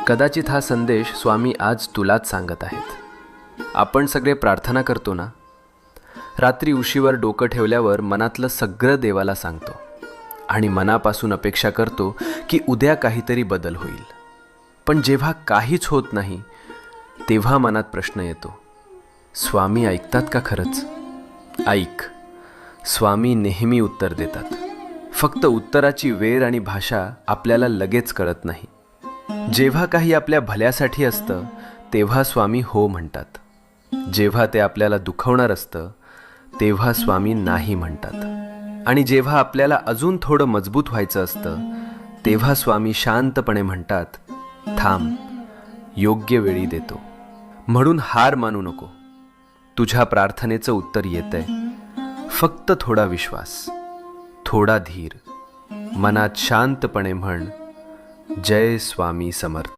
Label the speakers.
Speaker 1: कदाचित हा संदेश स्वामी आज तुलाच सांगत आहेत. आपण सगळे प्रार्थना करतो ना, रात्री उशीवर डोकं ठेवल्यावर मनातलं सगळं देवाला सांगतो आणि मनापासून अपेक्षा करतो की उद्या काहीतरी बदल होईल. पण जेव्हा काहीच होत नाही तेव्हा मनात प्रश्न येतो, स्वामी ऐकतात का खरंच? ऐक, स्वामी नेहमी उत्तर देतात. फक्त उत्तराची वेळ आणि भाषा आपल्याला लगेच कळत नाही. जेव्हा काही आपल्या भल्यासाठी असतं तेव्हा स्वामी हो म्हणतात. जेव्हा ते आपल्याला दुखवणार असतं तेव्हा स्वामी नाही म्हणतात. आणि जेव्हा आपल्याला अजून थोडं मजबूत व्हायचं असतं तेव्हा स्वामी शांतपणे म्हणतात, थांब, योग्य वेळी देतो. म्हणून हार मानू नको. तुझ्या प्रार्थनेचं उत्तर येतंय. फक्त थोडा विश्वास, थोडा धीर. मनात शांतपणे म्हण, जय स्वामी समर्थ.